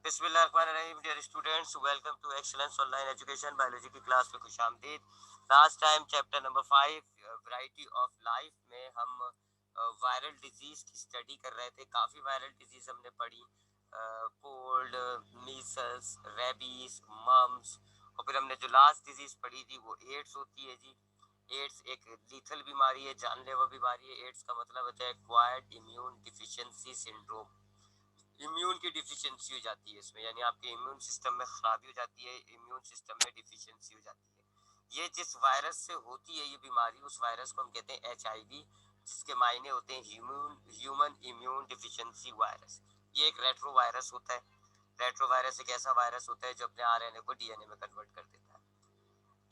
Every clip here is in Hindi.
बिस्मिल्लाहिर्रहमानिर्रहीम। Dear students, welcome to Excellence Online Education. Biology की क्लास में खुशामदीद। Last time chapter number 5 variety of life में हम वायरल डिजीज की स्टडी कर रहे थे। काफ़ी वायरल डिजीज हमने पढ़ी, कोल्ड, मीसल्स, रेबीज, मम्स, और फिर हमने जो लास्ट डिजीज पढ़ी थी वो एड्स होती है जी। एड्स एक लीथल बीमारी है, जानलेवा बीमारी है। एड्स का मतलब होता है acquired immune deficiency syndrome. Immune की डिफिशिएंसी हो जाती है इसमें, यानी आपके इम्यून सिस्टम में खराबी हो जाती है, इम्यून सिस्टम में डिफिशिएंसी हो जाती है। ये जिस वायरस से होती है ये बीमारी, उस वायरस को हम कहते हैं HIV, जिसके मायने होते हैं ह्यूमन इम्यून डिफिशिएंसी वायरस। ये एक रेट्रो वायरस होता है। रेट्रो वायरस एक ऐसा वायरस होता है जो अपने RNA को DNA में कन्वर्ट कर देता है।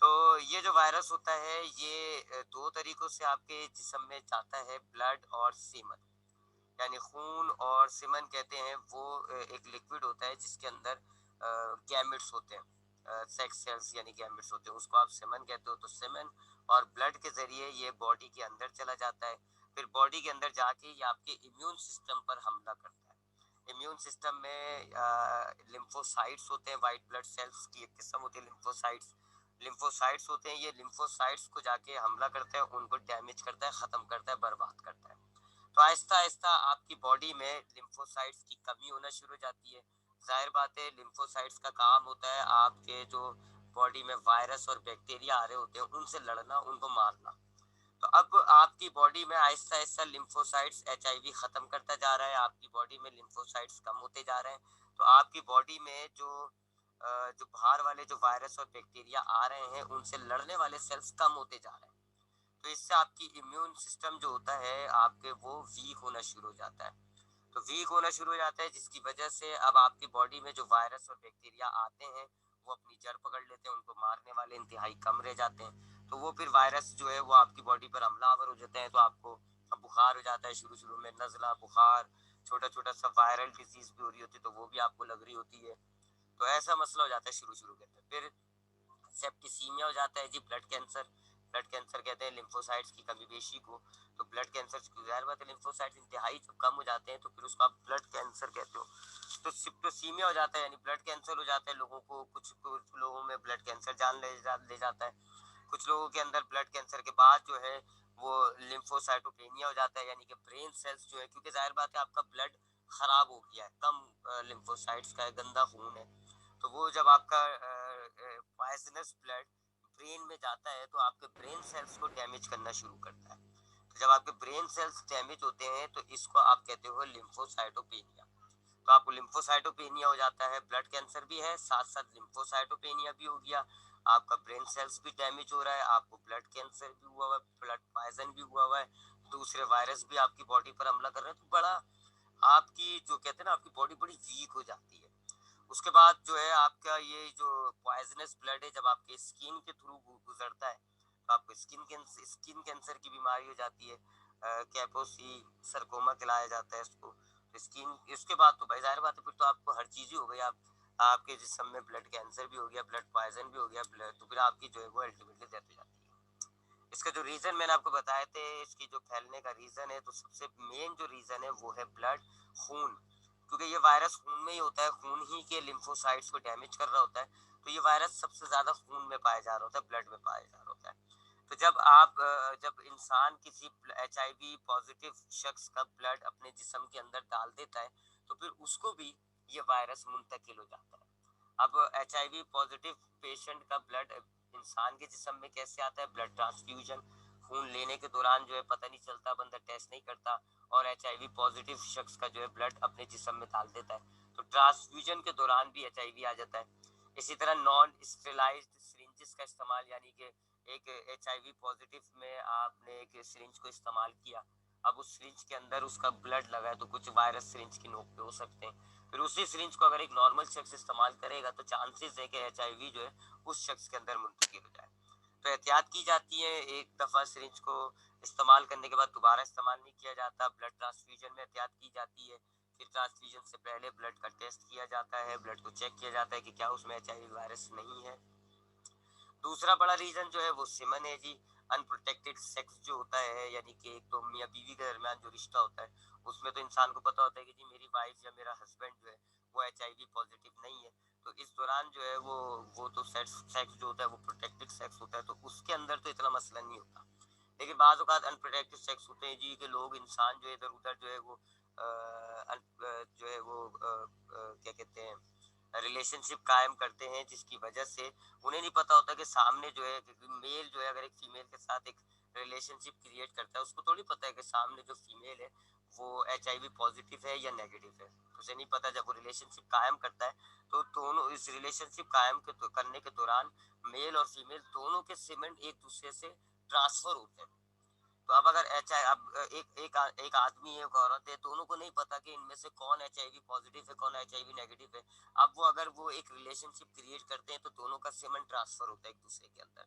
तो ये जो वायरस होता है ये दो तरीकों से आपके जिस्म में जाता है, ब्लड और सीमन, यानी खून और सीमन कहते हैं। वो एक लिक्विड होता है जिसके अंदर गैमेट्स होते हैं, सेक्स सेल्स यानी गैमेट्स होते हैं, उसको आप सीमन कहते हो। तो सीमन और ब्लड के जरिए ये बॉडी के अंदर चला जाता है। फिर बॉडी के अंदर जाके ये आपके इम्यून सिस्टम पर हमला करता है। इम्यून सिस्टम में लिम्फोसाइट्स होते हैं, वाइट ब्लड सेल्स की एक किस्म होती है लिम्फोसाइट्स। लिम्फोसाइट्स होते हैं, ये लिम्फोसाइट्स को जाके हमला करता है, उनको डैमेज करता है, ख़त्म करता है, बर्बाद करता है। तो आहिस्ता आहिस्ता आपकी बॉडी में लिम्फोसाइट्स की कमी होना शुरू हो जाती है। जाहिर बात है, लिम्फोसाइट्स का काम होता है आपके जो बॉडी में वायरस और बैक्टीरिया आ रहे होते हैं उनसे लड़ना, उनको मारना। तो अब आपकी बॉडी में आहिस्ता आहिस्ता लिम्फोसाइट्स HIV खत्म करता जा रहा है, आपकी बॉडी में लिम्फोसाइट्स कम होते जा रहे हैं। तो आपकी बॉडी में जो बाहर वाले जो वायरस और बैक्टीरिया आ रहे हैं उनसे लड़ने वाले सेल्स कम होते जा रहे हैं। तो इससे आपकी इम्यून सिस्टम जो होता है आपके, वो वीक होना शुरू हो जाता है। तो वीक होना शुरू हो जाता है जिसकी वजह से अब आपकी बॉडी में जो वायरस और बैक्टीरिया आते हैं वो अपनी जड़ पकड़ लेते हैं, उनको मारने वाले इंतहाई कम रह जाते हैं। तो वो फिर वायरस जो है वो आपकी बॉडी पर हमलावर हो जाते हैं। तो आपको बुखार हो जाता है, शुरू शुरू में नज़ला, बुखार, छोटा छोटा सा वायरल डिजीज भी हो रही होती है तो वो भी आपको लग रही होती है। तो ऐसा मसला हो जाता है शुरू शुरू के अंदर। फिर सेप्टिसीमिया हो जाता है जी, ब्लड कैंसर। ब्लड कैंसर कहते हैं लिम्फोसाइट्स की कमी बेशी को। तो ब्लड कैंसर की जाहिर बात है, लिम्फोसाइट्स इंतहाई जब कम हो जाते हैं तो फिर उसको आप ब्लड कैंसर कहते हो। तो सिप्टोसीमिया हो जाता है, यानी ब्लड कैंसर हो जाता है लोगों को। कुछ लोगों में ब्लड कैंसर जान ले जाता है। कुछ लोगों के अंदर ब्लड कैंसर के बाद जो है वो लिम्फोसाइटोपेनिया हो जाता है, यानी कि ब्रेन सेल्स जो है, क्योंकि जाहिर बात है आपका ब्लड खराब हो गया है, कम लिम्फोसाइट्स का है, गंदा खून है। तो वो जब आपका पॉइजनस ब्लड ब्रेन में जाता है तो आपके ब्रेन सेल्स को डैमेज करना शुरू करता है। तो जब आपके ब्रेन सेल्स डैमेज होते हैं तो इसको आप कहते हो लिम्फोसाइटोपेनिया। तो आपको लिम्फोसाइटोपेनिया हो जाता है, ब्लड कैंसर भी है, साथ साथ लिम्फोसाइटोपेनिया भी हो गया, आपका ब्रेन सेल्स भी डैमेज हो रहा है, आपको ब्लड कैंसर भी हुआ हुआ है, ब्लड पॉइजन भी हुआ हुआ है, दूसरे वायरस भी आपकी बॉडी पर हमला कर रहे हैं। तो बड़ा आपकी जो कहते हैं ना, आपकी बॉडी बड़ी वीक हो जाती है। उसके बाद जो है आपका ये जो पॉइजनस ब्लड है जब आपके स्किन के थ्रू गुजरता है तो आपको स्किन कैंसर की बीमारी हो जाती है। कैपोसी सरकोमा खिलाया जाता है इसको। तो स्किन, इसके बाद तो भाई जाहिर बात है फिर तो आपको हर चीज ही हो गई। आप आपके जिस्म में ब्लड कैंसर भी हो गया, ब्लड पॉइजन भी हो गया, ब्लड, तो फिर आपकी जो है वो अल्टीमेटली डेथ हो जाती है। इसका जो रीजन मैंने आपको बताए थे, इसकी जो फैलने का रीजन है, तो सबसे मेन जो रीजन है वो है ब्लड, खून। क्योंकि ये वायरस खून में ही होता है, खून ही के लिम्फोसाइट्स को डैमेज कर रहा होता है। तो ये वायरस सबसे ज्यादा खून में पाया जा रहा होता है, ब्लड में पाया जा रहा होता है। तो जब इंसान किसी HIV पॉजिटिव शख्स का ब्लड अपने जिस्म के अंदर डाल देता है तो फिर उसको भी ये वायरस मुंतकिल हो जाता है। अब HIV पॉजिटिव पेशेंट का ब्लड इंसान के जिस्म में कैसे आता है? ब्लड ट्रांसफ्यूजन, खून लेने के दौरान जो है पता नहीं चलता, बंदा टेस्ट नहीं करता और HIV पॉजिटिव शख्स का जो है ब्लड अपने जिस्म में डाल देता है। तो ट्रांसफ्यूजन के दौरान भी HIV आ जाता है। इसी तरह नॉन स्टेलाइज्ड सिरिंजेस का इस्तेमाल, यानी कि एक HIV पॉजिटिव में आपने एक सिरिंज को इस्तेमाल किया, अब उस सिरिंज के अंदर उसका ब्लड लगा है तो कुछ वायरस सिरिंज की नोक पे हो सकते हैं। फिर उसी सिरिंज को अगर एक नॉर्मल शख्स इस्तेमाल करेगा तो चांसेस है कि HIV जो है उस शख्स के अंदर मुंतकिल हो जाए। तो एहतियात की जाती है, एक दफ़ा सिरिंज को इस्तेमाल करने के बाद दोबारा इस्तेमाल नहीं किया जाता। ब्लड ट्रांसफ्यूजन में एहतियात की जाती है। फिर ट्रांसफ्यूजन से पहले ब्लड का टेस्ट किया जाता है, ब्लड को चेक किया जाता है कि क्या उसमें HIV वायरस नहीं है। दूसरा बड़ा रीजन जो है वो सिमन है जी। अनप्रोटेक्टेड सेक्स जो होता है, यानी कि एक तो मियाँ बीवी के दरमियान जो रिश्ता होता है उसमें तो इंसान को पता होता है कि जी मेरी वाइफ या मेरा हस्बैंड जो है वो HIV पॉजिटिव नहीं है। तो इस दौरान जो है वो तो सेक्स जो होता है वो प्रोटेक्टेड सेक्स होता है, तो उसके अंदर तो इतना मसला नहीं होता। लेकिन बाज़ औक़ात अनप्रोटेक्टेड सेक्स होते हैं जी, के लोग इंसान जो है इधर उधर जो है वो जो है वो क्या कहते हैं रिलेशनशिप कायम करते हैं, जिसकी वजह से उन्हें नहीं पता होता कि सामने जो है मेल जो है अगर एक फीमेल के साथ एक रिलेशनशिप क्रिएट करता है, उसको थोड़ी पता है कि सामने जो फीमेल है वो HIV पॉजिटिव है या नेगेटिव है। उसे नहीं पता। जब वो रिलेशनशिप कायम करता है तो दोनों इस रिलेशनशिप कायम करने के दौरान मेल और फीमेल दोनों के सीमेंट एक दूसरे से ट्रांसफर होते हैं। तो अब अगर अब एक आदमी है, एक औरत है, दोनों को नहीं पता कि इनमें से कौन HIV पॉजिटिव है, कौन HIV नेगेटिव है। अब वो अगर वो एक रिलेशनशिप क्रिएट करते हैं तो दोनों का सीमेंट ट्रांसफर होता है एक दूसरे के अंदर।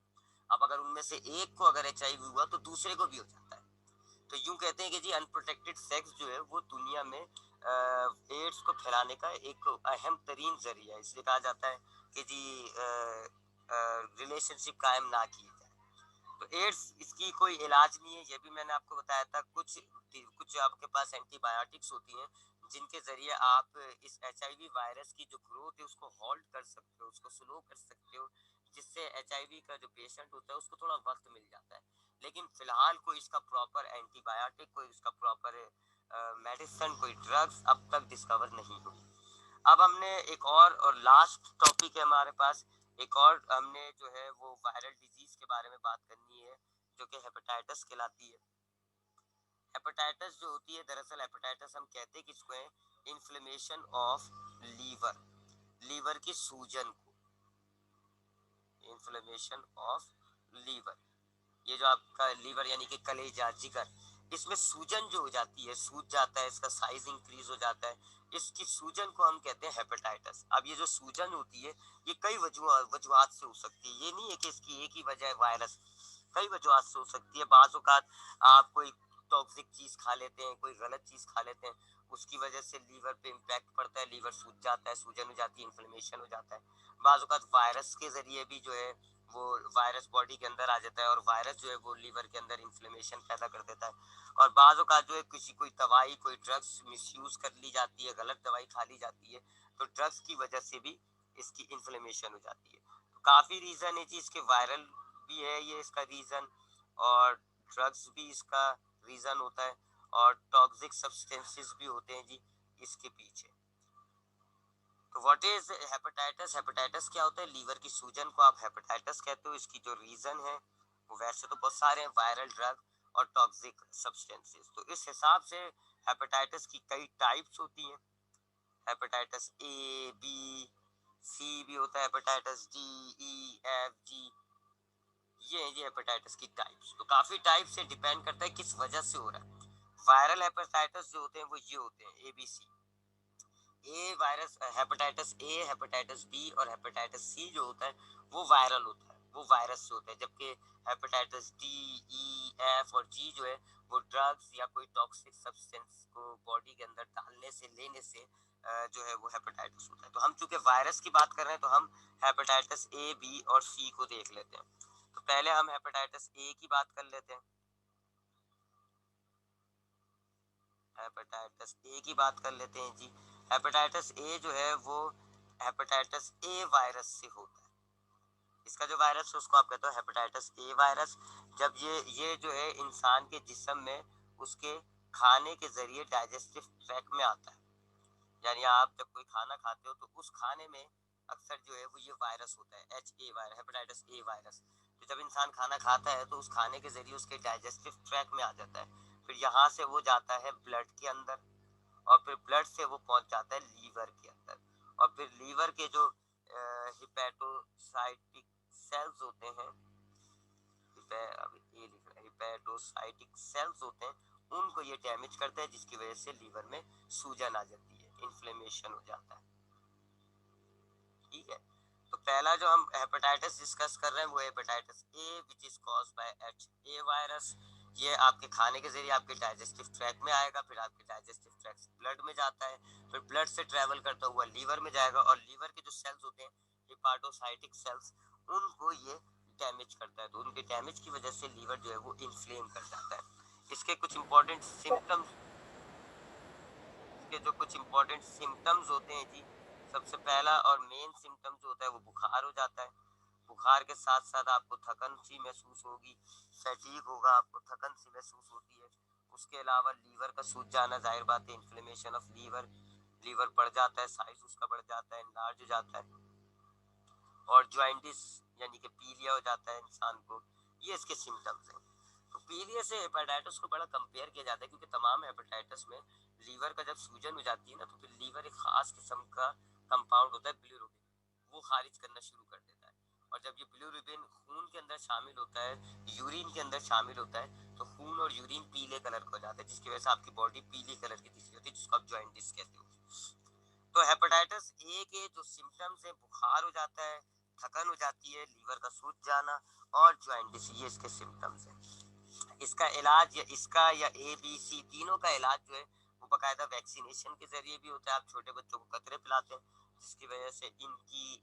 अब अगर उनमें से एक को अगर HIV हुआ तो दूसरे को भी हो जाता है। तो यूं कहते हैं कि जी अनप्रोटेक्टेड सेक्स जो है वो दुनिया में एड्स को फैलाने का एक अहम तरीन जरिया है। इसलिए कहा जाता है कि जी रिलेशनशिप कायम ना की जाए। तो एड्स इसकी कोई इलाज नहीं है, ये भी मैंने आपको बताया था। कुछ आपके पास एंटीबायोटिक्स होती हैं जिनके जरिए आप इस HIV वायरस की जो ग्रोथ है उसको होल्ड कर सकते हो, उसको स्लो कर सकते हो, जिससे HIV का जो पेशेंट होता है उसको थोड़ा वक्त मिल जाता है। लेकिन फिलहाल कोई इसका प्रॉपर एंटीबायोटिक, कोई इसका प्रॉपर मेडिसिन, कोई ड्रग्स अब तक डिस्कवर नहीं हुई। अब हमने एक और लास्ट टॉपिक है हमारे पास, एक और हमने जो है वो वायरल डिजीज के बारे में बात करनी है, जो कि हेपेटाइटिस कहलाती है। हेपेटाइटिस जो होती है, दरअसल हेपेटाइटिस हम कहते हैं किसको है, इन्फ्लेमेशन ऑफ लीवर, लीवर की सूजन को, इन्फ्लेमेशन ऑफ लीवर। ये जो आपका लीवर यानी कि कलेजा, जिगर, इसमें सूजन जो हो जाती है, सूज जाता है, इसका साइज इंक्रीज हो जाता है, इसकी सूजन को हम कहते हैं हेपेटाइटिस। अब ये जो सूजन होती है ये कई वजूहात से हो सकती है। ये नहीं है कि इसकी एक ही वजह है वायरस, कई वजूहात से हो सकती है। बाज़ औक़ात आप कोई टॉक्सिक चीज़ खा लेते हैं, कोई गलत चीज़ खा लेते हैं, उसकी वजह से लीवर पे इम्पैक्ट पड़ता है, लीवर सूज जाता है, सूजन हो जाती है, इन्फ्लेमेशन हो जाता है। बाज़ औक़ात वायरस के ज़रिए भी जो है वो वायरस बॉडी के अंदर आ जाता है और वायरस जो है वो लीवर के अंदर इन्फ्लेमेशन पैदा कर देता है। और बाज़ औक़ात जो है कोई दवाई, कोई ड्रग्स मिसयूज़ कर ली जाती है, गलत दवाई खा ली जाती है, तो ड्रग्स की वजह से भी इसकी इन्फ्लेमेशन हो जाती है। तो काफ़ी रीज़न है जी इसके, वायरल भी है ये इसका रीज़न, और ड्रग्स भी इसका रीज़न होता है, और टॉक्सिक सब्सटेंसेस भी होते हैं जी इसके पीछे। तो व्हाट इज हेपेटाइटिस? हेपेटाइटिस क्या होता है? लीवर की सूजन को आप हेपेटाइटिस कहते हो। इसकी जो रीजन है वो वैसे तो बहुत सारे हैं, वायरल ड्रग और टॉक्सिक सब्सटेंसेस। तो इस हिसाब से हेपेटाइटिस की कई टाइप्स होती हैं। हेपेटाइटिस ए, बी, सी भी होता है, हेपेटाइटिस डी, ई, एफ, जी, ये है जी हेपेटाइटिस की टाइप्स। तो काफी टाइप से डिपेंड करता है किस वजह से हो रहा है। वायरल हेपेटाइटिस जो होते हैं वो ये होते हैं, A B C. A virus hepatitis A, hepatitis B और हेपेटाइटिस सी जो होता है वो वायरल होता है, वो वायरस से होता है। जबकि हेपेटाइटिस डी, ई, एफ और जी जो है वो ड्रग्स या कोई टॉक्सिक सब्सटेंस को बॉडी के अंदर डालने से, लेने से जो है वो हेपेटाइटिस होता है। तो हम चूंकि वायरस की बात कर रहे हैं तो हम हेपेटाइटिस ए, बी और सी को देख लेते हैं। तो पहले हम हेपेटाइटिस ए की बात कर लेते हैं। हेपेटाइटिस ए की बात कर लेते हैं जी। हेपेटाइटिस ए जो है वो हेपेटाइटिस ए वायरस से होता है। इसका जो वायरस है उसको आप कहते हो हेपेटाइटिस ए वायरस। जब ये जो है इंसान के जिस्म में उसके खाने के जरिए डाइजेस्टिव ट्रैक में आता है, यानी आप जब कोई खाना खाते हो तो उस खाने में अक्सर जो है वो ये वायरस होता है, H A virus, hepatitis A virus. तो जब इंसान खाना खाता है तो उस खाने के जरिए उसके डाइजेस्टिव ट्रैक में आ जाता है, फिर यहाँ से वो जाता है ब्लड के अंदर, और फिर ब्लड से वो पहुंच जाता है लीवर के अंदर, और फिर लीवर के जो हिपैटोसाइटिक सेल्स होते हैं, हिपैटोसाइटिक सेल्स होते हैं, उनको ये डैमेज करता है, जिसकी वजह से लीवर में सूजन आ जाती है, इन्फ्लेमेशन हो जाता है। ठीक है। तो पहला जो हम हेपेटाइटिस डिस्कस कर रहे हैं वो hepatitis A, which is cause by H A virus. ये आपके खाने के जरिए आपके डाइजेस्टिव ट्रैक में आएगा, फिर आपके डाइजेस्टिव ट्रैक से ब्लड में जाता है, फिर ब्लड से ट्रेवल करता हुआ लीवर में जाएगा, और लीवर के जो सेल्स होते हैं हिपाटोसाइटिक सेल्स, उनको ये डैमेज करता है। तो उनके डैमेज की वजह से लीवर जो है वो इन्फ्लेम कर जाता है। इसके कुछ इंपॉर्टेंट सिम्टम्स, इसके जो कुछ इंपॉर्टेंट सिम्टम्स होते हैं जी, सबसे पहला और मेन सिम्टम जो होता है वो बुखार हो जाता है। बुखार के साथ साथ आपको थकन सी महसूस होगी, फैटीग होगा, आपको थकन सी महसूस होती है। उसके अलावा लीवर का सूज जाना, जाहिर बात है इन्फ्लेमेशन ऑफ लीवर, लीवर बढ़ जाता है, साइज उसका बढ़ जाता है, एनलार्ज हो जाता है। और ज्वाइंटिस यानी कि पीलिया हो जाता है इंसान को। ये इसके सिम्टम्स हैं। तो पीलिया से हेपेटाइटिस को बड़ा कंपेयर किया जाता है, क्योंकि तमाम हेपेटाइटिस में लीवर का जब सूजन हो जाती है ना, तो फिर लीवर एक खास किस्म का कंपाउंड होता है बिलिरुबिन, वो खारिज करना शुरू कर देता है। और जब ये बिलिरुबिन खून के अंदर शामिल होता है, यूरिन के अंदर शामिल होता है, तो खून और यूरिन पीले कलर का हो जाता है, जिसकी वजह से आपकी बॉडी पीली कलर की दिख रही होती है, जिसको आप ज्वाइंटिस कहते हो। तो हेपेटाइटिस ए के जो सिम्टम्स है, बुखार हो जाता है, थकन हो जाती है, लीवर का सूज जाना और ज्वाइंटिस, ये इसके सिम्टम्स हैं। इसका इलाज या इसका या ए बी सी तीनों का इलाज जो है वो बाकायदा वैक्सीनेशन के जरिए भी होता है। आप छोटे बच्चों को कतरे पिलाते हैं, जिसकी वजह से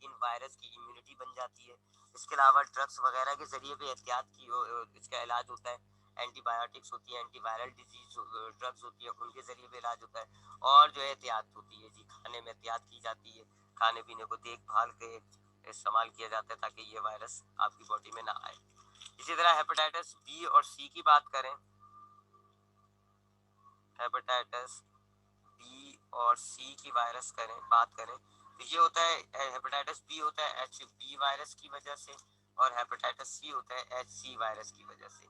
इन वायरस की इम्यूनिटी बन जाती है। इसके अलावा ड्रग्स वगैरह के जरिए भी एहतियात की इसका इलाज होता है। एंटीबायोटिक्स होती है, एंटीवायरल डिजीज ड्रग्स होती है, उनके जरिए भी इलाज होता है। और जो एहतियात होती है जी, खाने में एहतियात की जाती है, खाने पीने को देखभाल के इस्तेमाल किया जाता है ताकि ये वायरस आपकी बॉडी में ना आए। इसी तरह हेपेटाइटिस बी और सी की बात करें, हेपेटाइटिस बी और सी की बात करें तो ये होता है, हेपेटाइटिस बी होता है एच बी वायरस की वजह से, और हेपेटाइटिस सी होता है एच सी वायरस की वजह से।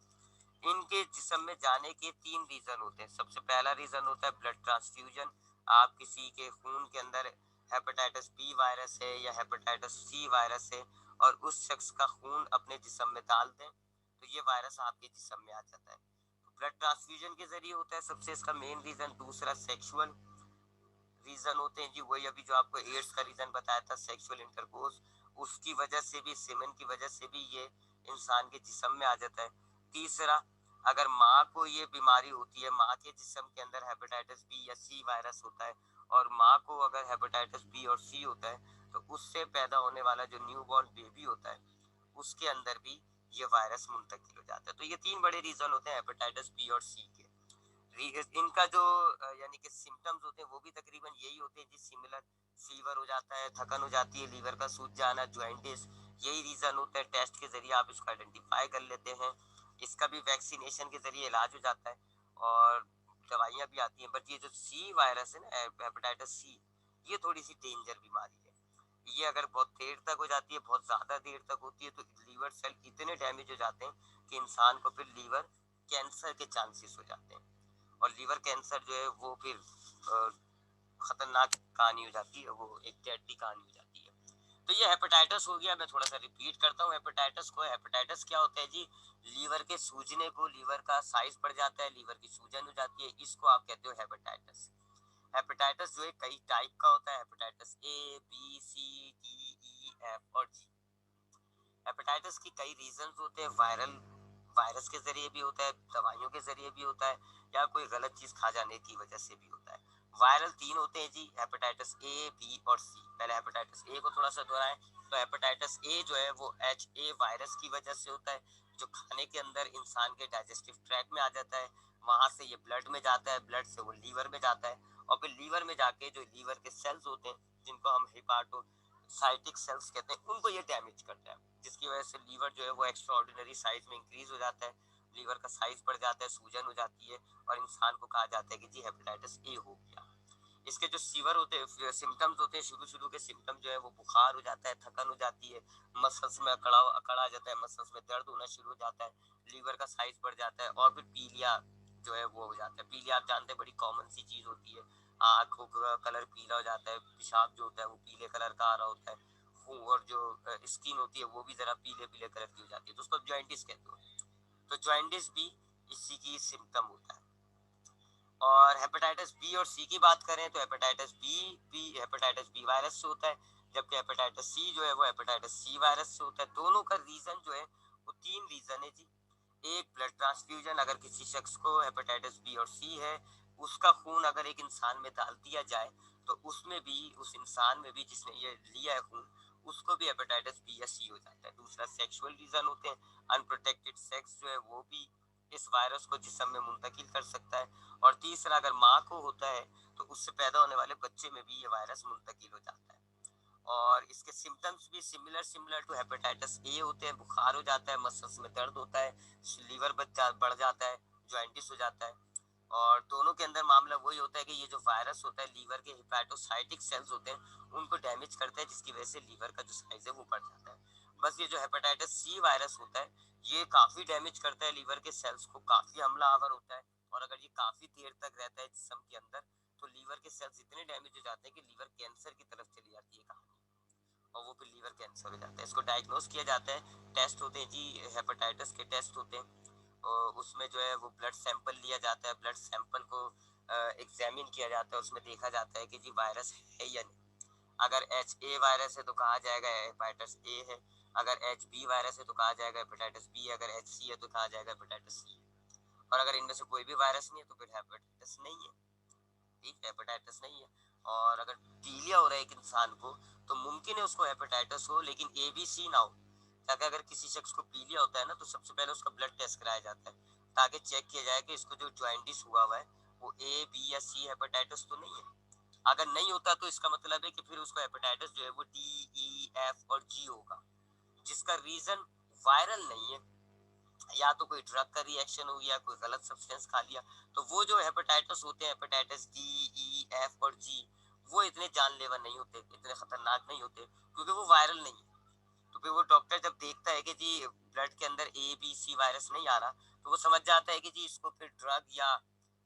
इनके जिस्म में जाने के तीन रीजन होते हैं। सबसे पहला रीजन होता है ब्लड ट्रांसफ्यूजन। आप किसी के खून के अंदर हेपेटाइटिस बी वायरस है या हेपेटाइटिस सी वायरस है और उस शख्स का खून अपने जिस्म में डाल दें, तो ये वायरस आपके जिस्म में आ जाता है। ब्लड ट्रांसफ्यूजन के जरिए होता है सबसे इसका मेन रीजन। दूसरा सेक्सुअल रीजन होते हैं जी, वही अभी जो आपको एड्स का रीजन बताया था, सेक्सुअल इंटरकोर्स, उसकी वजह से भी, सीमेन की वजह से भी ये इंसान के जिस्म में आ जाता है। तीसरा, अगर माँ को ये बीमारी होती है, माँ के जिस्म के अंदर हेपेटाइटिस बी या सी वायरस होता है, और माँ को अगर हेपेटाइटिस बी और सी होता है, तो उससे पैदा होने वाला जो न्यूबॉर्न बेबी होता है, उसके अंदर भी ये वायरस मुंतकिल हो जाता है। तो ये तीन बड़े रीजन होते हैं हेपेटाइटिस बी और सी के। इनका जो यानी कि सिम्टम्स होते हैं वो भी तकरीबन यही होते हैं जी, सिमिलर। फीवर हो जाता है, थकन हो जाती है, लीवर का सूज जाना, ज्वाइंटिस, यही रीजन होता है। टेस्ट के जरिए आप इसको आइडेंटिफाई कर लेते हैं। इसका भी वैक्सीनेशन के जरिए इलाज हो जाता है और दवाइयाँ भी आती हैं। बट ये जो सी वायरस है ना, हेपेटाइटिस सी, ये थोड़ी सी डेंजर बीमारी है। ये अगर बहुत देर तक हो जाती है, बहुत ज़्यादा देर तक होती है, तो लीवर सेल इतने डैमेज हो जाते हैं कि इंसान को फिर लीवर कैंसर के चांसेस हो जाते हैं। और लीवर कैंसर जो है वो फिर खतरनाक कहानी हो जाती है, वो एक डेडली कहानी हो जाती है। तो ये हेपेटाइटिस हो गया। मैं थोड़ा सा रिपीट करता हूँ हेपेटाइटिस को। हेपेटाइटिस क्या होता है जी? लीवर के सूजने को, लीवर का साइज बढ़ जाता है, लीवर की सूजन हो जाती है, इसको आप कहते हो हेपेटाइटिस। हेपेटाइटिस जो है कई टाइप का होता है, hepatitis A B C D E F और जी। हेपेटाइटिस की कई रीजंस होते हैं। वायरस के जरिए भी होता है, दवाइयों के जरिए भी होता है, या कोई गलत चीज खा जाने की वजह से भी होता है। वायरल तीन होते हैं जी, हेपेटाइटिस ए बी और सी। पहले हेपेटाइटिस ए को थोड़ा सा दोहराएं तो हेपेटाइटिस ए जो है वो एच ए वायरस की वजह से होता है, जो खाने के अंदर इंसान के डाइजेस्टिव ट्रैक में आ जाता है। वहां से ये ब्लड में जाता है, ब्लड से वो लीवर में जाता है, और फिर लीवर में जाके जो लीवर के सेल्स होते हैं, जिनको हम हिपाटो साइटिक सेल्स कहते हैं, उनको ये डैमेज करता है, जिसकी वजह से लीवर जो है वो एक्स्ट्रा ऑर्डिनरी साइज में इंक्रीज हो जाता है, लीवर का साइज बढ़ जाता है, सूजन हो जाती है, और इंसान को कहा जाता है कि जी हेपेटाइटिस ए हो गया। इसके जो सीवर होते हैं, सिम्टम्स होते हैं, शुरू शुरू के सिम्टम जो है वो बुखार हो जाता है, थकन हो जाती है, मसल्स में अकड़ा जाता है, मसल्स में दर्द होना शुरू हो जाता है, लीवर का साइज बढ़ जाता है, और फिर पीलिया जो है वो हो जाता है। पीलिया आप जानते हैं बड़ी कॉमन सी चीज होती है, आंखों का कलर पीला हो जाता है, पेशाब जो होता है वो पीले कलर का आ रहा होता है, और जो स्किन होती है वो भी जरा पीले पीले कलर की हो जाती है, तो उसको जॉइंटिस कहते हो। तो जॉइंटिस भी इसी की सिम्टम होता है। और हेपेटाइटिस बी और सी की बात करें तो हेपेटाइटिस बी वायरस से होता है, जबकि हेपेटाइटिस सी जो है वो हेपेटाइटिस सी वायरस से होता है। दोनों का रीजन जो है वो तीन रीजन है जी। एक, ब्लड ट्रांसफ्यूजन, अगर किसी शख्स को हेपेटाइटिस बी और सी है, उसका खून अगर एक इंसान में डाल दिया जाए, तो उसमें भी, उस इंसान में भी जिसने ये लिया है खून, उसको भी हेपेटाइटिस बी या सी हो जाता है। दूसरा, सेक्सुअल रीजन होते हैं, अनप्रोटेक्टेड सेक्स जो है वो भी इस वायरस को जिस्म में मुंतकिल कर सकता है। और तीसरा, अगर माँ को होता है तो उससे पैदा होने वाले बच्चे में भी ये वायरस मुंतकिल हो जाता है। इसके सिम्टम्स भी सिमिलर टू हेपेटाइटिस ए होते हैं। बुखार हो जाता है, मसल्स में दर्द होता है, लीवर बढ़ जाता है, जॉइंटिस हो जाता है। और दोनों के अंदर मामला वही होता है कि ये जो वायरस होता है लीवर के हिपैटोसाइटिक सेल्स होते हैं उनको डैमेज करता है, जिसकी वजह से लीवर का जो साइज है वो बढ़ जाता है। बस ये जो हेपेटाइटिस सी वायरस होता है ये काफी डैमेज करता है लीवर के सेल्स को, काफी हमलावर होता है। और अगर ये काफी देर तक रहता है जिस्म के अंदर तो लीवर के सेल्स इतने डैमेज हो जाते हैं कि लीवर कैंसर की तरफ चली जाती है कहानी, और वो फिर लीवर कैंसर हो जाता है। इसको डायग्नोस किया जाता है, टेस्ट होते हैं जी, हेपेटाइटिस के टेस्ट होते हैं। और उसमें जो है वो ब्लड सैंपल लिया जाता है, ब्लड सैंपल को एग्जामिन किया जाता है, उसमें देखा जाता है कि जी वायरस है या नहीं। अगर HA वायरस है तो कहा जाएगा हेपेटाइटिस ए है, अगर HB वायरस है तो कहा जाएगा हेपेटाइटिस बी, अगर HC है तो कहा जाएगा हेपेटाइटिस सी, और अगर इनमें से कोई भी वायरस नहीं है तो फिर हेपेटाइटिस नहीं है। ठीक, हेपेटाइटिस नहीं है। और अगर पीलिया हो रहा है एक इंसान को तो मुमकिन है उसको हेपेटाइटिस हो, लेकिन ABC ना हो। ताकि अगर किसी शख्स को पीलिया होता है ना तो सबसे पहले उसका ब्लड टेस्ट कराया जाता है ताकि चेक किया जाए कि इसको जो जॉइंटिस हुआ है वो A, B या C हेपेटाइटिस तो नहीं है। अगर नहीं होता तो इसका मतलब है कि फिर उसको हेपेटाइटिस जो है वो D, E, F और G होगा, जिसका रीजन वायरल नहीं है, या तो कोई ड्रग का रिएक्शन हो गया, कोई गलत सब्सटेंस खा लिया। तो वो जो हेपेटाइटिस होते हैं, हेपेटाइटिस D, E, F और G, वो इतने जानलेवा नहीं होते, इतने खतरनाक नहीं होते, क्योंकि वो वायरल नहीं है। तो फिर वो डॉक्टर जब देखता है कि जी ब्लड के अंदर A, B, C वायरस नहीं आ रहा तो वो समझ जाता है कि जी इसको फिर ड्रग या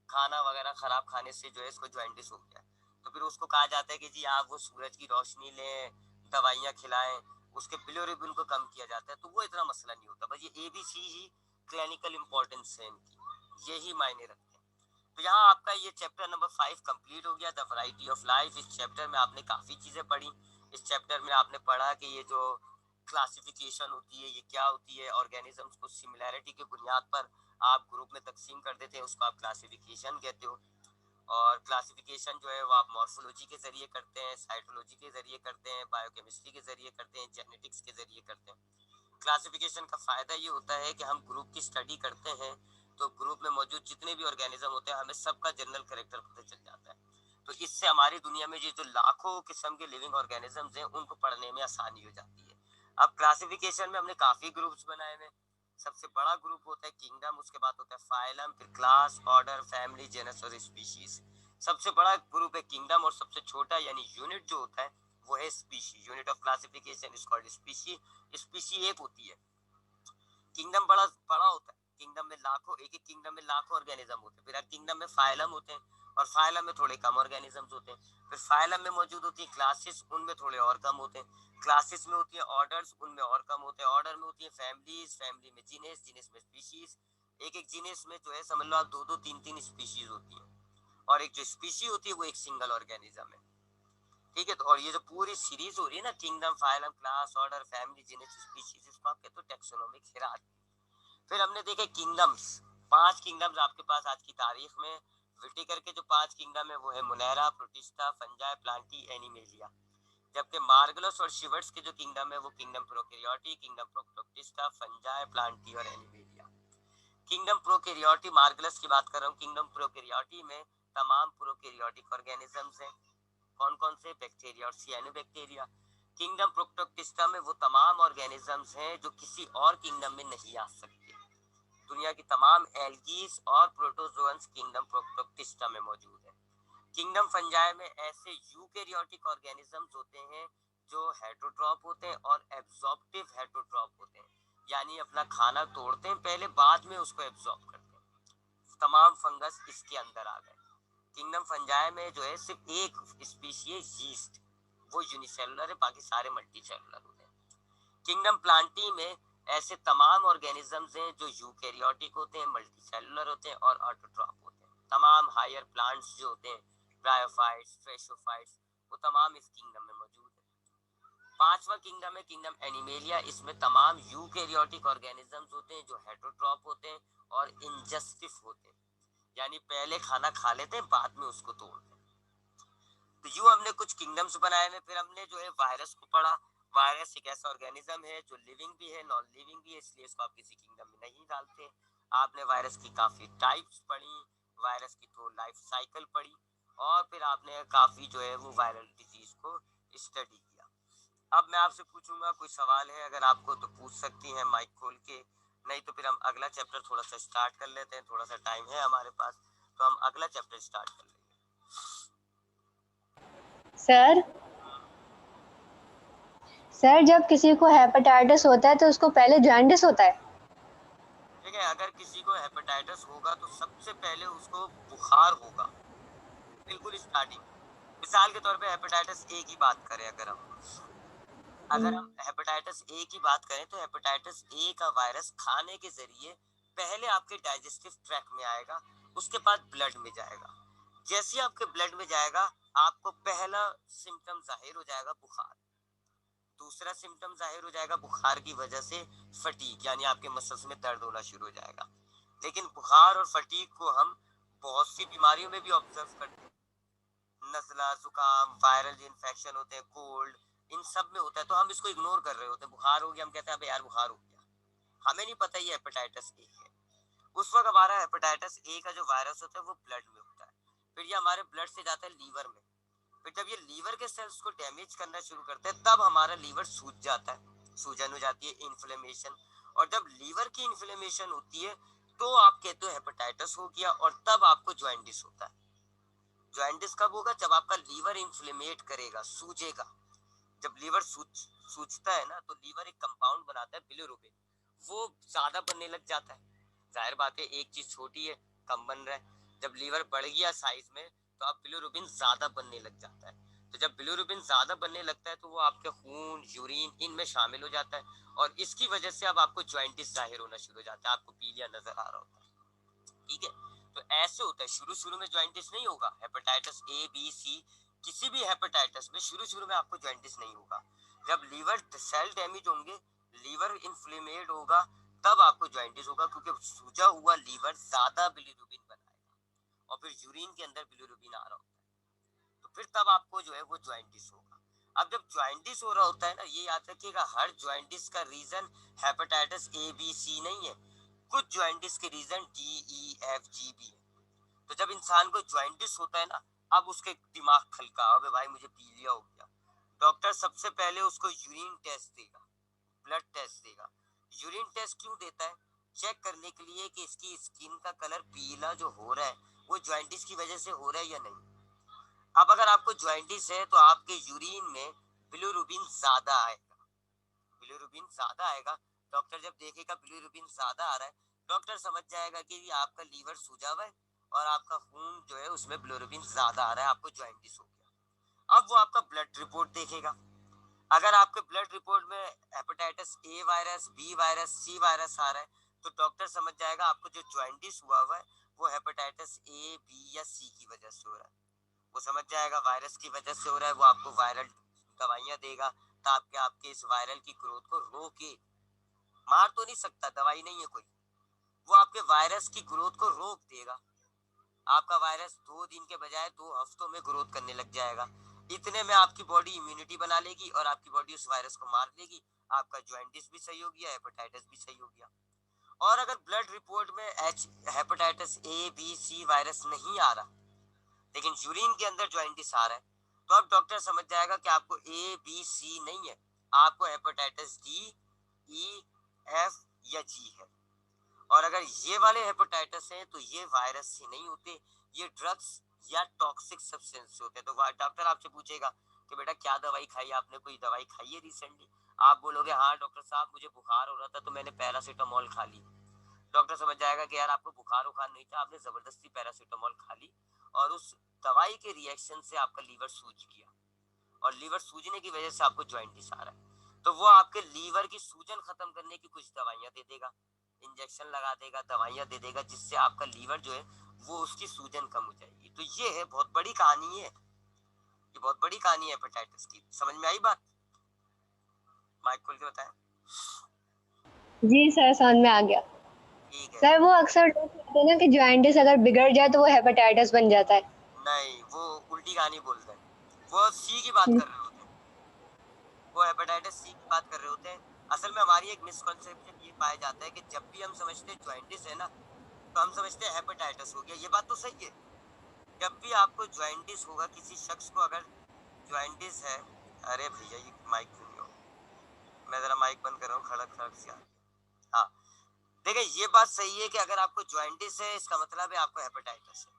खाना वगैरह खराब खाने से जो है इसको जॉइंटिस हो गया। तो फिर उसको कहा जाता है कि जी आप वो सूरज की रोशनी लें, दवाइयाँ खिलाएं, उसके बिलोरुबिन को कम किया जाता है, तो वो इतना मसला नहीं होता। बस ये ABC ही क्लिनिकल इंपॉर्टेंस है इनकी, यही मायने रखते हैं। तो यहाँ आपका ये चैप्टर नंबर 5 कंप्लीट हो गया, द वैरायटी ऑफ लाइफ। इस चैप्टर में आपने काफ़ी चीज़ें पढ़ी। इस चैप्टर में आपने पढ़ा कि ये जो क्लासिफिकेशन होती है ये क्या होती है, ऑर्गेनिजम्स को सिमिलैरिटी के बुनियाद पर आप ग्रुप में तकसीम कर देते हैं, उसको आप क्लासिफिकेशन कहते हो। और क्लासिफिकेशन जो है वो आप मॉर्फोलॉजी के जरिए करते हैं, साइटोलॉजी के जरिए करते हैं, बायोकेमिस्ट्री के जरिए करते हैं, जेनेटिक्स के जरिए करते हैं। क्लासिफिकेशन का फायदा ये होता है कि हम ग्रुप की स्टडी करते हैं तो ग्रुप में मौजूद जितने भी ऑर्गेनिज्म होते हैं हमें सबका जनरल कैरेक्टर पता चल जाता है। तो इससे हमारी दुनिया में ये जो लाखों किस्म के लिविंग ऑर्गेनिजम्स हैं उनको पढ़ने में आसानी हो जाती है। अब क्लासिफिकेशन में हमने काफी ग्रुप्स बनाए हुए। सबसे बड़ा ग्रुप होता है किंगडम, उसके बाद होता है फाइलम, फिर क्लास, ऑर्डर, फैमिली, जेनस और स्पीशीज। सबसे बड़ा ग्रुप है किंगडम और सबसे छोटा यानी यूनिट जो होता है वो है species. Unit of classification is called species. Species एक होती है, किंगडम बड़ा बड़ा होता है। किंगडम में लाखों, एक एक किंगडम में लाखों ऑर्गेनिज्म होते हैं। फिर हर किंगडम में फाइलम होते हैं और फाइलम में थोड़े कम ऑर्गेनिजम्स होते हैं। फिर फाइलम में मौजूद होती है क्लासेस, उनमें थोड़े और कम होते हैं। क्लासेस में होती है ऑर्डर्स, उनमें और कम होते हैं। ऑर्डर में होती है फैमिलीज, फैमिली में जीनेस, जीनेस में स्पीशीज। एक एक जीनेस में जो है समझ लो आप दो दो तीन तीन स्पीशीज होती है, और एक जो स्पीशी होती है वो एक सिंगल ऑर्गेनिज्म है। ठीक है, तो और ये जो पूरी सीरीज हो रही है ना, kingdom, phylum, class, order, family, genus, species, इसको आप कहते हो टेक्सोनोमिक हिरार्की। फिर हमने देखे किंगडम्स, 5 किंगडम्स आपके पास आज की तारीख में। विटिकर के जो 5 किंगडम है वो है मुनेरा, प्रोटिस्टा, फंजाई, प्लांटी, एनिमेलिया। जबकि मार्गलस और शिवर्ट्स के जो किंगडम है वो किंगडम प्रोकैरियोटी, किंगडम प्रोक्टोप्टिस्टा, फंजाई, प्लांटी और एनिमेलिया। किंगडम प्रोकैरियोटी मार्गलस की बात कर रहा हूँ। किंगडम प्रोकैरियोटी में तमाम प्रोकैरियोटिक ऑर्गेनिजम्स हैं। कौन कौन से? बैक्टीरिया और सियानोबैक्टीरिया। किंगडम प्रोक्टोप्टिस्टा में वो तमाम ऑर्गेनिजम्स हैं जो किसी और किंगडम में नहीं आ सकते। दुनिया की तमाम एल्गीज और प्रोटोजोअन्स किंगडम प्रोक्टोप्टिस्टा में मौजूद है। किंगडम फंजाई में ऐसे यूकेरियोटिक ऑर्गेनिजम्स होते हैं जो हेटरोट्रॉप होते हैं और एब्जॉर्प्टिव हेटरोट्रॉप होते हैं, यानी अपना खाना तोड़ते हैं पहले, बाद में उसको एब्जॉर्ब करते हैं। तमाम फंगस इसके अंदर आ गए। किंगडम फंजाई में जो है सिर्फ एक स्पीशीज यीस्ट, वो यूनिसेलुलर है, बाकी सारे मल्टी सेलुलर होते हैं। किंगडम प्लांटी में ऐसे तमाम ऑर्गेनिजम्स हैं जो यूकैरियोटिक होते हैं, मल्टी सेलुलर होते हैं और ऑटोट्रॉप होते हैं। तमाम हायर प्लांट्स जो होते हैं, ब्रायोफाइट्स, ट्रेशोफाइट्स, वो तमाम इस किंगडम में मौजूद है। पांचवा किंगडम है किंगडम एनिमेलिया। इसमें तमाम यूकैरियोटिक ऑर्गेनिजम्स होते हैं जो हेटरोट्रॉप होते हैं और इंजस्टिव होते हैं, यानी पहले खाना खा लेते हैं बाद में उसको तोड़ते हैं। तो यूं हमने कुछ किंगडम्स बनाए हैं। फिर हमने जो है वायरस को पढ़ा। वायरस एक ऐसा ऑर्गेनिज्म है जो लिविंग भी है, नॉन लिविंग भी है, इसलिए इसको आप किसी किंगडम में नहीं डालते। आपने वायरस की काफी टाइप्स पढ़ी, वायरस की तो लाइफ साइकिल पढ़ी, और फिर आपने काफी जो है वो वायरल डिजीज को स्टडी किया। अब मैं आपसे पूछूंगा, कोई सवाल है अगर आपको तो पूछ सकती हैं माइक खोल के, नहीं तो फिर हम अगला चैप्टर थोड़ा सा स्टार्ट कर लेते हैं। थोड़ा सा टाइम है हमारे पास, तो हम अगला चैप्टर स्टार्ट कर लेंगे। सर सर जब किसी को हेपेटाइटिस होता है तो उसको पहले जॉन्डिस होता है। ठीक है, अगर किसी को हेपेटाइटिस होगा तो सबसे पहले उसको बुखार होगा, बिल्कुल स्टार्टिंग। मिसाल के तौर पे हेपेटाइटिस ए की बात करें, अगर हम हेपेटाइटिस ए की बात करें तो हेपेटाइटिस ए का वायरस खाने के जरिए पहले आपके डाइजेस्टिव ट्रैक में आएगा, उसके बाद ब्लड में जाएगा। जैसे ही आपके ब्लड में जाएगा, आपको पहला सिम्टम जाहिर हो जाएगा बुखार। दूसरा सिम्टम जाहिर हो जाएगा बुखार की वजह से फटीग, यानी आपके मसल्स में दर्द होना शुरू हो जाएगा। लेकिन बुखार और फटीग को हम बहुत सी बीमारियों में भी ऑब्जर्व करते हैं। नजला, जुकाम, वायरल इन्फेक्शन होते हैं, कोल्ड, इन सब में होता है, तो हम इसको इग्नोर कर रहे होते हैं। बुखार हो गया, हम कहते हैं अबे यार बुखार हो गया, हमें नहीं पता ये हेपेटाइटिस ए है। उस वक्त हमारा हेपेटाइटिस ए का जो वायरस होता है वो ब्लड में होता है, फिर ये हमारे ब्लड से जाता है लीवर में। फिर जब ये लीवर के सेल्स को डैमेज करना शुरू करते हैं, तब हमारा लीवर सूज जाता है, सूजन हो जाती है, इन्फ्लेमेशन। और जब लीवर की इन्फ्लेमेशन होती है तो आप कहते हो हेपेटाइटिस हो गया, और तब आपको ज्वाइंटिस होता है। ज्वाइंटिस कब होगा? जब आपका लीवर इन्फ्लेमेट करेगा, सूजेगा। जब लीवर सूजता है ना, तो लीवर एक कंपाउंड बनाता है बिलिरुबिन, वो ज्यादा बनने लग जाता है। जाहिर बात है, एक चीज छोटी है, कम बन रहा है। जब लीवर बढ़ गया साइज में, तो अब बिलिरुबिन ज्यादा बनने लग जाता है। तो जब बिलिरुबिन ज्यादा बनने लगता है तो वो आपके खून, यूरिन, इनमें शामिल हो जाता है, और इसकी वजह से अब आपको ज्वाइंटिस जाहिर होना शुरू हो जाता है, आपको पीलिया नजर आ रहा होता है। ठीक है, तो ऐसे होता है। शुरू शुरू में ज्वाइंटिस नहीं होगा, हेपेटाइटिस ए बी सी, किसी भी हेपेटाइटिस में शुरू शुरू में आपको ज्वाइंटिस नहीं होगा। जब लीवर सेल डैमेज होंगे, लीवर इन्फ्लेमेड होगा, तब आपको ज्वाइंटिस होगा, क्योंकि सूजा हुआ लीवर ज्यादा बिलिरुबिन बनाएगा, और फिर यूरिन के अंदर बिलिरुबिन आ रहा होता है, तो फिर तब आपको जो है वो ज्वाइंटिस होगा। अब जब ज्वाइंटिस हो रहा होता है ना, ये याद रखिएगा, हर ज्वाइंटिस का reason hepatitis A B C नहीं है। कुछ ज्वाइंटिस के reason D E F G भी है। तो जब इंसान को ज्वाइंटिस होता है ना, अब उसके दिमाग खलका, अबे भाई मुझे पीलिया हो गया। डॉक्टर सबसे पहले उसको यूरिन टेस्ट देगा, ब्लड टेस्ट देगा। यूरिन टेस्ट क्यों देता है? चेक करने के लिए कि इसकी स्किन का कलर पीला जो हो रहा है वो ज्वाइंटिस की वजह से हो रहा है या नहीं। अब अगर आपको ज्वाइंटिस है तो आपके यूरिन में बिलिरुबिन ज्यादा आएगा, बिलिरुबिन ज्यादा आएगा। डॉक्टर जब देखेगा बिलिरुबिन ज्यादा आ रहा है, डॉक्टर समझ जाएगा कि ये आपका लीवर सूजा हुआ है और आपका खून जो है उसमें बिलिरुबिन ज्यादा आ रहा है, आपको ज्वाइंटिस हो गया। अब वो आपका ब्लड रिपोर्ट देखेगा। अगर आपके ब्लड रिपोर्ट में hepatitis A virus, B virus, C virus आ रहा है, तो डॉक्टर समझ जाएगा आपको जो ज्वाइंटिस हुआ हुआ है वो हेपेटाइटिस ए बी या सी की वजह से हो रहा है। वो समझ जाएगा वायरस की वजह से हो रहा है, वो आपको वायरल दवाइयां देगा ताकि आपके इस वायरल की ग्रोथ को रोके। मार तो नहीं सकता, दवाई नहीं है कोई, वो आपके वायरस की ग्रोथ को रोक देगा। आपका वायरस 2 दिन के बजाय 2 हफ्तों में ग्रोथ करने लग जाएगा। इतने में आपकी बॉडी इम्यूनिटी बना लेगी और आपकी बॉडी उस वायरस को मार देगी। आपका ज्वाइंटिस भी सही हो गया, हेपेटाइटिस भी सही हो गया। और अगर ब्लड रिपोर्ट में H hepatitis A B C virus नहीं आ रहा, लेकिन यूरिन के अंदर ज्वाइंटिस आ रहा है, तो अब डॉक्टर समझ जाएगा कि आपको ए बी सी नहीं है, आपको हेपेटाइटिस डी, ई, एफ या जी है। और अगर ये वाले हेपेटाइटिस हैं तो ये वायरस से नहीं होते, ये ड्रग्स या टॉक्सिक सब्सटेंस होते हैं। तो डॉक्टर आपसे पूछेगा कि बेटा क्या दवाई खाई, आपने कोई दवाई खाई है रिसेंटली? आप बोलोगे हाँ डॉक्टर साहब मुझे बुखार हो रहा था तो मैंने पैरासीटामोल खा ली। डॉक्टर समझ जाएगा कि यार आपको बुखार उखार नहीं था, आपने जबरदस्ती पैरासीटामोल खा ली, और उस दवाई के रिएक्शन से आपका लीवर सूज गया, और लीवर सूजने की वजह से आपको ज्वाइंटिस आ रहा है। तो वो आपके लीवर की सूजन खत्म करने की कुछ दवाइयां दे देगा, इंजेक्शन लगा देगा, दवाइयां दे देगा, जिससे आपका लीवर जो है वो उसकी सूजन कम हो जाएगी। तो ये है, बहुत बड़ी कहानी है, ये बहुत बड़ी कहानी है हेपेटाइटिस की। समझ में आई बात? माइक खोल के बताएं। जी सर, समझ में आ गया। ठीक है। सर वो अक्सर लोग कहते हैं ना कि जॉन्डिस अगर बिगड़ जाए तो वो हेपेटाइटिस बन जाता है। नहीं, वो उल्टी कहानी बोलते हैं, वो सी की बात कर रहे होते हैं, वो हेपेटाइटिस सी की बात कर रहे होते हैं। असल में हमारी एक मिसकंसेप्शन ये पाया जाता है कि जब भी हम समझते हैं ज्वाइंटिस है ना, तो हम समझते हैं हेपेटाइटिस हो गया। ये बात तो सही है, जब भी आपको ज्वाइंटिस होगा, किसी शख्स को अगर ज्वाइंटिस है, अरे भैया ये माइक क्यों नहीं मैं जरा माइक बंद कर रहा हूँ, खड़क खड़क से आ रही है। हाँ, देखिए ये बात सही है कि अगर आपको जॉइंटिस है इसका मतलब है आपको हेपेटाइटिस है,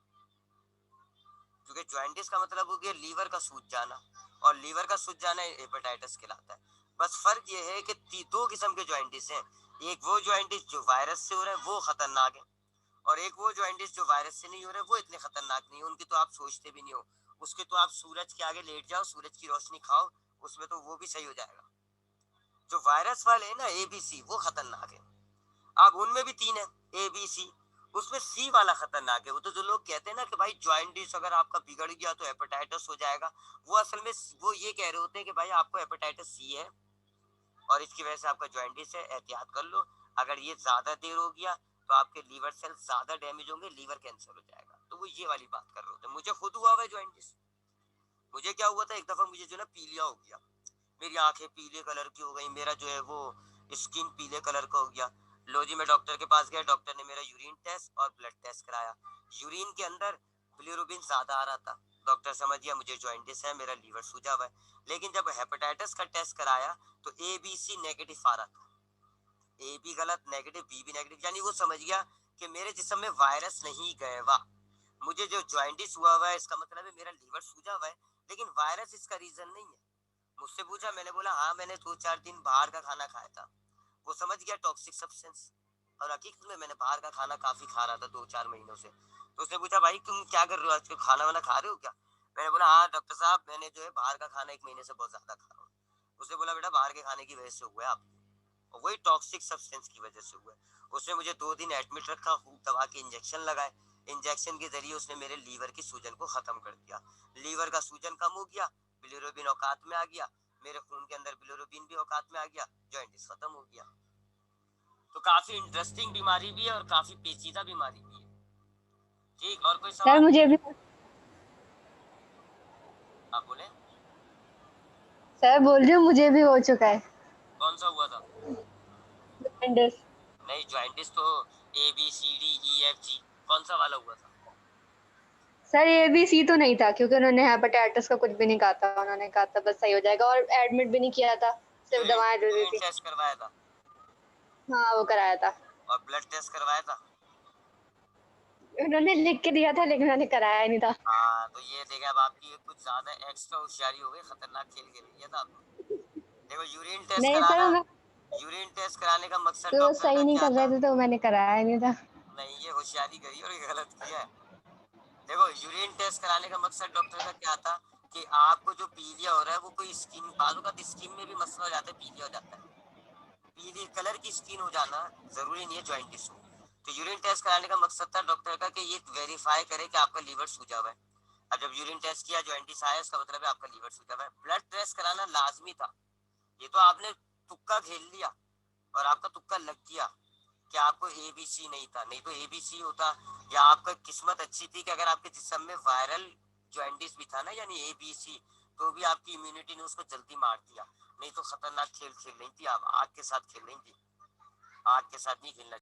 क्योंकि जॉइंटिस का मतलब हो गया लीवर का सूज जाना, और लीवर का सूज जाना हेपेटाइटिस कहलाता है। बस फर्क ये है कि दो किस्म के जॉइंटिस हैं, एक वो जॉइंटिस जो वायरस से हो रहा है वो खतरनाक है, और एक वो जॉइंटिस जो वायरस से नहीं हो रहे वो इतने खतरनाक नहीं है, उनकी तो आप सोचते भी नहीं हो, उसके तो आप सूरज के आगे लेट जाओ, सूरज की रोशनी खाओ, उसमें तो वो भी सही हो जाएगा। जो वायरस वाले है ना एबीसी, वो खतरनाक है। अब उनमें भी तीन है, एबीसी, उसमें सी वाला खतरनाक है। वो तो जो लोग कहते हैं ना कि भाई जॉइंटिस अगर आपका बिगड़ गया तो हेपेटाइटिस हो जाएगा, वो असल में वो ये कह रहे होते हैं कि भाई आपको हेपेटाइटिस सी है और इसकी वजह से आपका जॉइंटिस है, एहतियात कर लो। अगर ये ज्यादा देर हो गया तो आपके लीवर सेल ज्यादा डैमेज होंगे, लीवर कैंसर हो जाएगा। तो वो ये वाली बात कर रहे होते हैं। मुझे खुद हुआ हुआ है जॉइंटिस। मुझे क्या हुआ था, एक दफा मुझे जो ना पीलिया हो गया, मेरी आंखें पीले कलर की हो गई, मेरा जो है वो स्किन पीले कलर का हो गया। लो जी, मैं डॉक्टर के पास गया, डॉक्टर ने मेरा यूरिन टेस्ट और ब्लड टेस्ट कराया। यूरिन के अंदर बिलिरुबिन ज्यादा आ रहा था, डॉक्टर समझ गया मुझे जॉइंटिस है, मेरा लीवर सूजा हुआ है। लेकिन जब हेपेटाइटिस का टेस्ट कराया तो ए बी सी नेगेटिव आ रहा था, ए भी गलत, नेगेटिव, बी भी नेगेटिव, यानी वो समझ गया कि मेरे जिस्म में वायरस नहीं गए। वाह, मुझे जो जॉइंटिस हुआ हुआ है इसका मतलब है मेरा लीवर सूजा हुआ है, लेकिन वायरस इसका रीजन नहीं है। मुझसे पूछा, मैंने बोला हाँ मैंने 2-4 दिन बाहर का खाना खाया था। वो समझ गया टॉक्सिक सब्सटेंस, और हकीकत में मैंने बाहर का खाना काफी खा रहा था 2-4 महीनों से। तो उसने पूछा भाई तुम क्या कर रहे हो आजकल, खाना वाना खा रहे हो क्या? मैंने बोला हाँ डॉक्टर साहब, मैंने जो है बाहर का खाना 1 महीने से बहुत ज्यादा खा रहा हूँ। उसने बोला बेटा बाहर के खाने की वजह से हुआ है आपको, और वही टॉक्सिक सब्सटेंस की वजह से हुआ है। उसने मुझे 2 दिन एडमिट रखा, खूब दवा के इंजेक्शन लगाए। इंजेक्शन के जरिए उसने मेरे लीवर की सूजन को खत्म कर दिया। लीवर का सूजन कम हो गया, बिलिरुबिन औकात में आ गया, मेरे खून के अंदर बिलिरुबिन भी औकात में आ गया, जॉइंटिस खत्म हो गया। तो काफी इंटरेस्टिंग बीमारी भी है और काफी पेचीदा बीमारी भी है। ठीक, और कोई सर सवाल? मुझे भी, आप बोले। सर बोल रही हूँ मुझे भी हो चुका है कौन सा हुआ था? जॉइंटिस। नहीं, जॉइंटिस तो ABCDEFG, कौन सा वाला हुआ था? सर ए बी सी तो नहीं था, क्योंकि उन्होंने हेपेटाइटिस का कुछ भी नहीं कहा था, उन्होंने कहा था बस सही हो जाएगा, और एडमिट भी नहीं किया था, सिर्फ यूरिन दवाएं दे दी यूरिन थी। टेस्ट करवाया था? हाँ वो कराया था, और ब्लड टेस्ट करवाया था? उन्होंने लिख के दिया था लेकिन मैंने कराया नहीं था। हाँ, तो ये देखा, अब आपकी कुछ ज्यादा एक्स्ट्रा होशियारी हो गई, खतरनाक खेल खेल लिया था आपने। देखो, यूरिन टेस्ट नहीं सर, कराना, मैं यूरिन टेस्ट कराने का मकसद तो वो डॉक्टर का सही नहीं क्या कर रहे था? थे तो मैंने कराया नहीं था। नहीं, ये होशियारी करी और ये गलत किया है। देखो, यूरिन टेस्ट कराने का मकसद डॉक्टर का क्या था कि आपको जो पीलिया हो रहा है वो कोई स्किन, बालों का स्किन में भी मसला हो जाता है, पीलिया हो जाता है, पीली कलर की स्किन हो जाना जरूरी नहीं है जॉइंटिस हो। तो यूरिन टेस्ट कराने का मकसद था डॉक्टर का कि ये वेरीफाई करे कि आपका लीवर सूजा हुआ है। अब जब यूरिन टेस्ट किया, जॉइंटिस आया, इसका मतलब है आपका लीवर सूजा हुआ है। ब्लड टेस्ट कराना लाजमी था, ये तो आपने तुक्का खेल लिया और आपका तुक्का लग गया कि आपको एबीसी नहीं था, नहीं तो एबीसी होता, या आपका किस्मत अच्छी थी कि अगर आपके जिस्म में वायरल जॉइंटिस भी था ना, यानी एबीसी, तो भी आपकी इम्यूनिटी ने उसको जल्दी मार दिया। नहीं तो खतरनाक खेल खेल रही थी आप, आग के साथ खेल रही थी, आग के साथ नहीं खेलना।